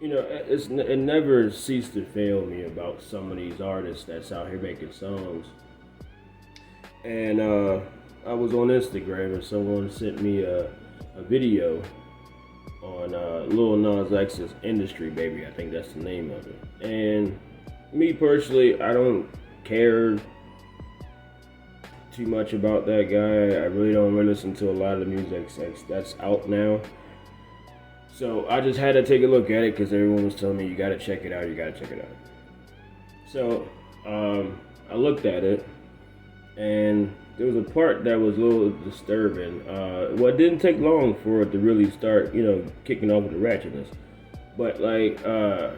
it never ceased to fail me about some of these artists that's out here making songs. And I was on Instagram and someone sent me a video on Lil Nas X's Industry Baby. I think that's the name of it. And me personally, I don't care too much about that guy. I really don't really listen to a lot of the music that's out now. So I just had to take a look at it because everyone was telling me you gotta check it out, you gotta check it out. So I looked at it, and there was a part that was a little disturbing. Well, it didn't take long for it to really start, kicking off with the ratchetness. But like the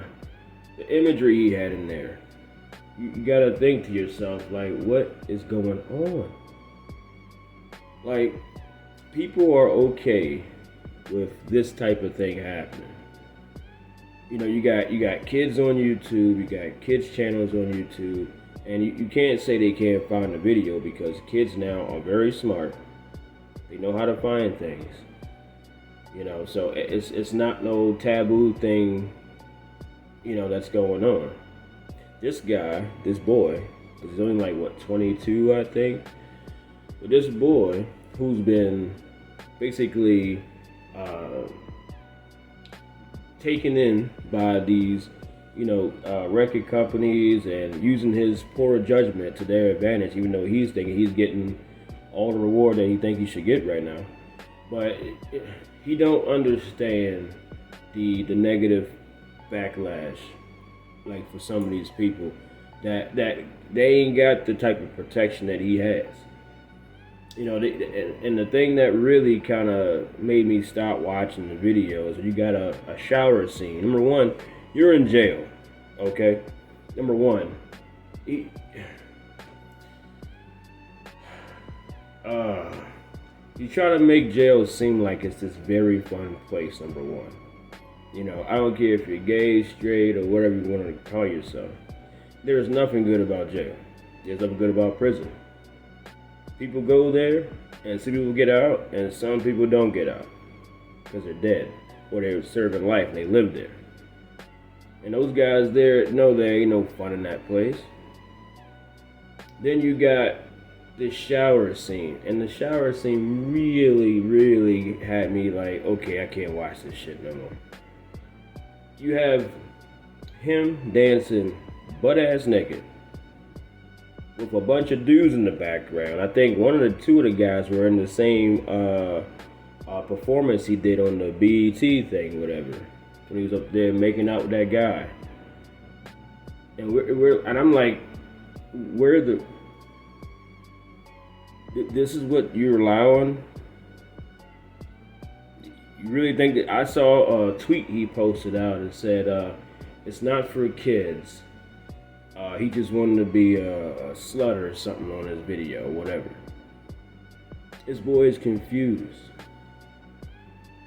imagery he had in there, you gotta think to yourself, like, what is going on? Like, people are okay with this type of thing happening. You got kids on YouTube, you got kids channels on YouTube, and you can't say they can't find a video because kids now are very smart. They know how to find things. So it's not no taboo thing, that's going on. This guy, this boy, because he's only like 22, I think. But this boy who's been basically taken in by these, record companies and using his poor judgment to their advantage, even though he's thinking he's getting all the reward that he thinks he should get right now. But he don't understand the negative backlash, like for some of these people, that they ain't got the type of protection that he has. And the thing that really kind of made me stop watching the videos, you got a shower scene. Number one, you're in jail, okay? Number one, you try to make jail seem like it's this very fun place, number one. I don't care if you're gay, straight, or whatever you want to call yourself. There's nothing good about jail. There's nothing good about prison. People go there, and some people get out, and some people don't get out because they're dead, or they're serving life, and they live there. And those guys there know there ain't no fun in that place. Then you got this shower scene, and the shower scene really, really had me like, okay, I can't watch this shit no more. You have him dancing butt-ass naked with a bunch of dudes in the background. I think one of the two of the guys were in the same performance he did on the BET thing, whatever, when he was up there making out with that guy. And I'm like, this is what you're allowing? You really think that? I saw a tweet he posted out and said, it's not for kids. He just wanted to be a slut or something on his video, or whatever. This boy is confused.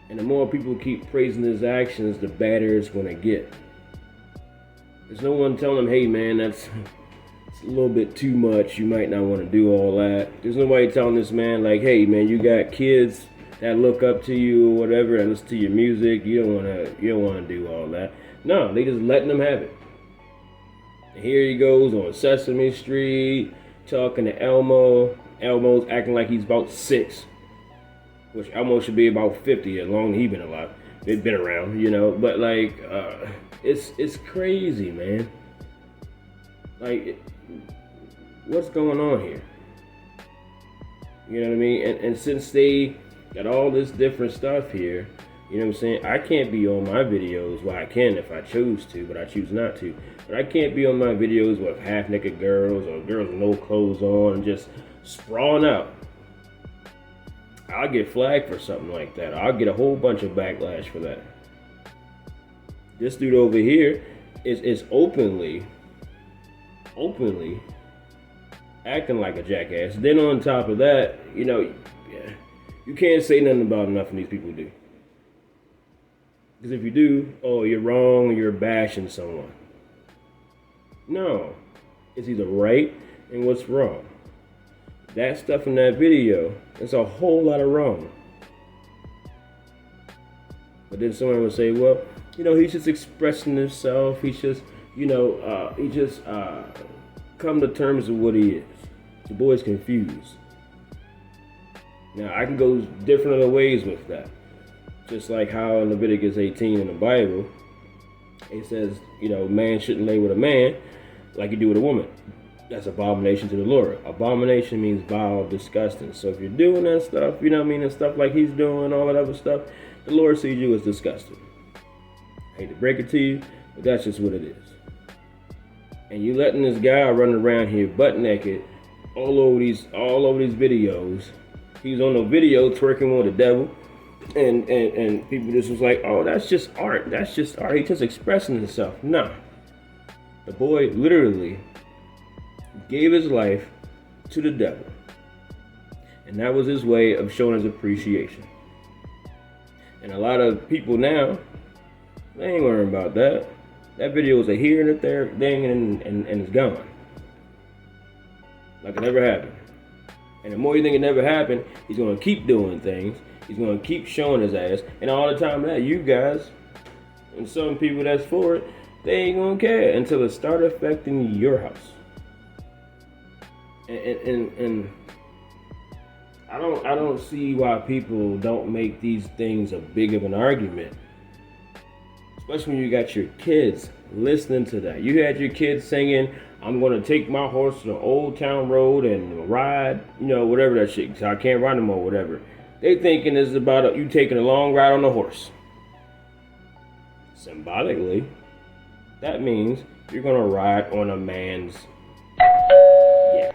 And the more people keep praising his actions, the badder it's going to get. There's no one telling him, hey man, it's a little bit too much. You might not want to do all that. There's nobody telling this man, like, hey man, you got kids that look up to you or whatever and listen to your music. You don't want to do all that. No, they just letting them have it. And here he goes on Sesame Street talking to Elmo. Elmo's acting like he's about 6, which Elmo should be about 50 as long as he's been alive. They've been around, But like, it's crazy, man. Like, what's going on here? You know what I mean? And since they got all this different stuff here, you know what I'm saying? I can't be on my videos. Well, I can if I choose to, but I choose not to. But I can't be on my videos with half-naked girls or girls with no clothes on and just sprawling out. I'll get flagged for something like that. I'll get a whole bunch of backlash for that. This dude over here is openly acting like a jackass. Then on top of that, you can't say nothing about nothing these people do. Because if you do, oh, you're wrong, you're bashing someone. No. It's either right and what's wrong. That stuff in that video, there's a whole lot of wrong. But then someone would say, well, he's just expressing himself. He's just, he just come to terms with what he is. The boy's confused. Now, I can go different other ways with that. Just like how in Leviticus 18 in the Bible, it says, man shouldn't lay with a man like you do with a woman. That's abomination to the Lord. Abomination means vile, disgusting. So if you're doing that stuff, and stuff like he's doing, all that other stuff, the Lord sees you as disgusting. I hate to break it to you, but that's just what it is. And you letting this guy run around here butt naked all over these videos. He's on the video twerking with the devil. And people just was like, oh, that's just art. That's just art. He's just expressing himself. Nah. The boy literally gave his life to the devil. And that was his way of showing his appreciation. And a lot of people now, they ain't worrying about that. That video was a here and a there thing and it's gone. Like it never happened. And the more you think it never happened, he's going to keep doing things. He's going to keep showing his ass. And all the time that you guys and some people that's for it, they ain't going to care until it start affecting your house. And I don't see why people don't make these things a big of an argument. Especially when you got your kids listening to that. You had your kids singing, I'm going to take my horse to the Old Town Road and ride, whatever that shit. So I can't ride no more, whatever. They thinking it's about you taking a long ride on a horse. Symbolically, that means you're going to ride on a man's... Yeah.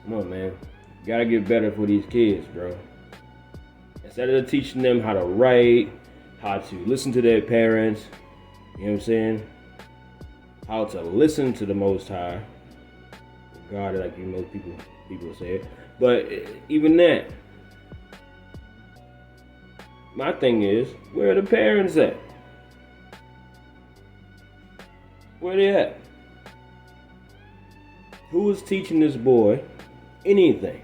Come on, man. You got to get better for these kids, bro. Instead of teaching them how to write, how to listen to their parents, you know what I'm saying? How to listen to the Most High. God, like most people say it. But even that, my thing is, where are the parents at? Where they at? Who is teaching this boy anything?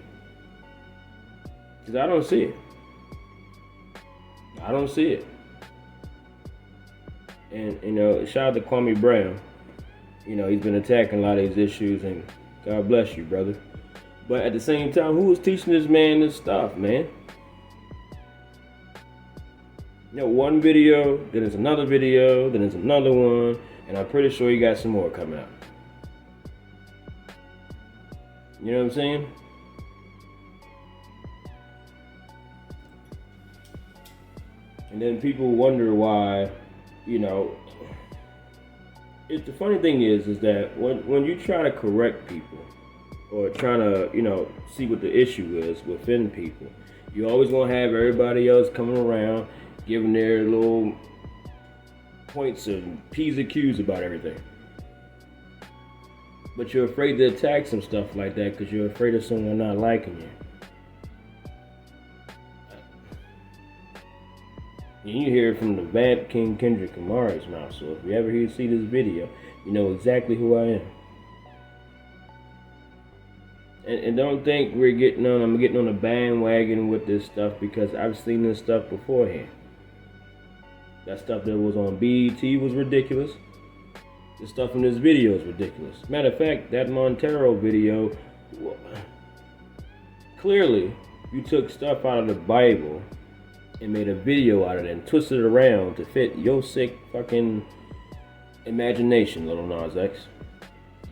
Because I don't see it. I don't see it. And, shout out to Kwame Brown. He's been attacking a lot of these issues, and God bless you, brother. But at the same time, who was teaching this man this stuff, man? One video, then there's another video, then there's another one, and I'm pretty sure you got some more coming out. You know what I'm saying? And then people wonder why, the funny thing is that when you try to correct people or trying to, see what the issue is within people, you always gonna have everybody else coming around giving their little points and P's and Q's about everything. But you're afraid to attack some stuff like that because you're afraid of someone not liking you. And you hear it from the Vampking kindred Kymari's mouth. So if you ever see this video, you know exactly who I am. And don't think I'm getting on a bandwagon with this stuff because I've seen this stuff beforehand. That stuff that was on BET was ridiculous. The stuff in this video is ridiculous. Matter of fact, that Montero video, clearly you took stuff out of the Bible and made a video out of it and twisted it around to fit your sick fucking imagination, Little Nas X.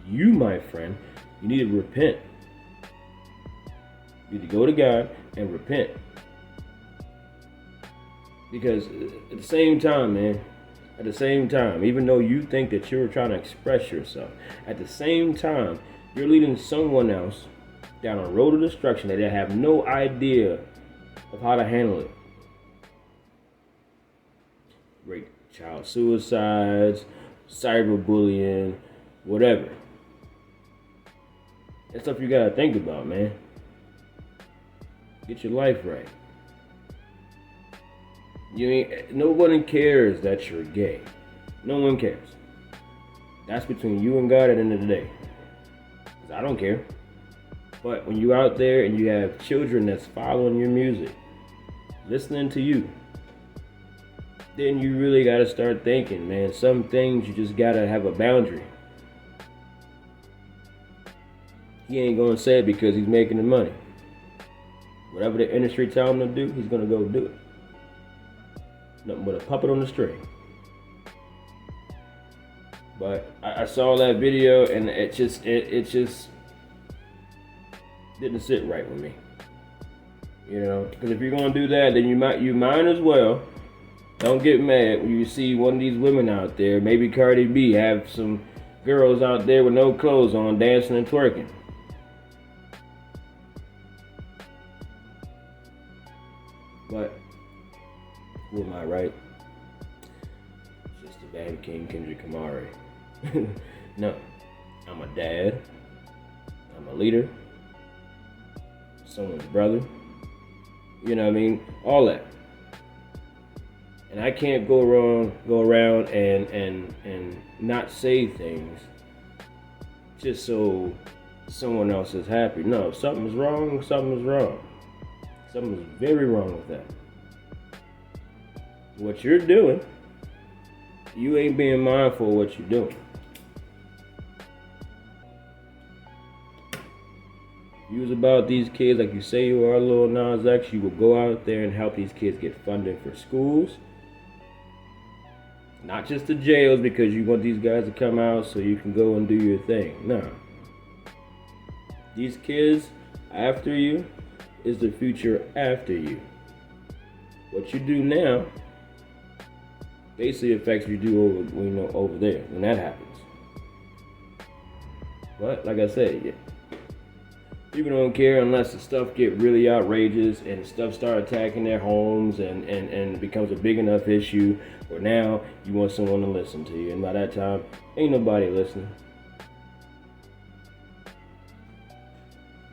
You, my friend, you need to repent. You need to go to God and repent. Because at the same time, man, even though you think that you're trying to express yourself, at the same time, you're leading someone else down a road of destruction that they have no idea of how to handle it. Rape, child suicides, cyberbullying, whatever. That's stuff you gotta think about, man. Get your life right. No one cares that you're gay. No one cares. That's between you and God at the end of the day. 'Cause I don't care. But when you're out there and you have children that's following your music, listening to you, then you really gotta start thinking, man. Some things you just gotta have a boundary. He ain't gonna say it because he's making the money. Whatever the industry tell him to do, he's gonna go do it. Nothing but a puppet on the string. But I saw that video and it just didn't sit right with me. You know, because if you're gonna do that, then you might as well don't get mad when you see one of these women out there. Maybe Cardi B have some girls out there with no clothes on dancing and twerking. But who am I, right? It's just the Vampking, kindred, kymari. No, I'm a dad. I'm a leader. Someone's brother. You know what I mean? All that. And I can't go around and not say things just so someone else is happy. No, if something's wrong, something's wrong. Something's very wrong with that. What you're doing, you ain't being mindful of what you're doing. You was about these kids like you say you are, Lil Nas X. You will go out there and help these kids get funding for schools. Not just the jails because you want these guys to come out so you can go and do your thing. No. These kids after you is the future after you. What you do now basically affects what you do over there when that happens. But like I said, yeah. People don't care unless the stuff get really outrageous and stuff start attacking their homes and it becomes a big enough issue where now you want someone to listen to you. And by that time, ain't nobody listening.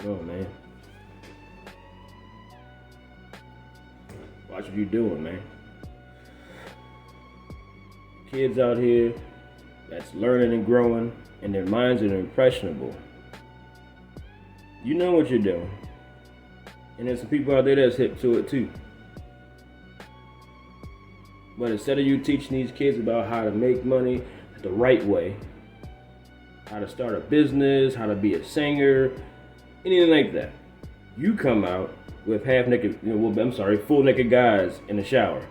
No, man. Watch what you're doing, man. Kids out here that's learning and growing and their minds are impressionable. You know what you're doing. And there's some people out there that's hip to it too. But instead of you teaching these kids about how to make money the right way, how to start a business, how to be a singer, anything like that, you come out with full naked guys in the shower.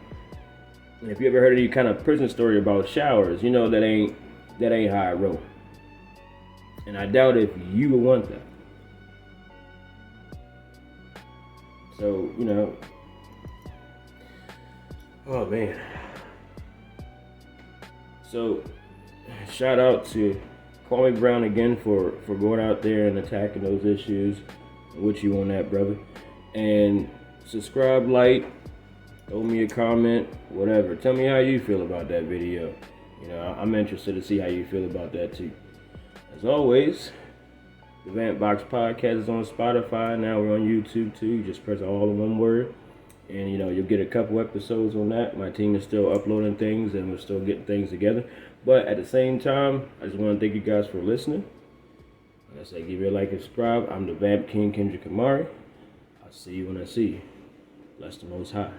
And if you ever heard any kind of prison story about showers, you know that ain't how I roll. And I doubt if you would want that. So, you know, oh man. So, shout out to Kwame Brown again for going out there and attacking those issues. With you on that, brother. And subscribe, like, throw me a comment, whatever. Tell me how you feel about that video. You know, I'm interested to see how you feel about that too. As always, the Vampbox podcast is on Spotify. Now we're on YouTube too. Just press all in one word. And you know, you'll get a couple episodes on that. My team is still uploading things and we're still getting things together. But at the same time, I just want to thank you guys for listening. Like I say, give you a like and subscribe. I'm the Vampking, kindred, kymari. I'll see you when I see you. Bless the Most High.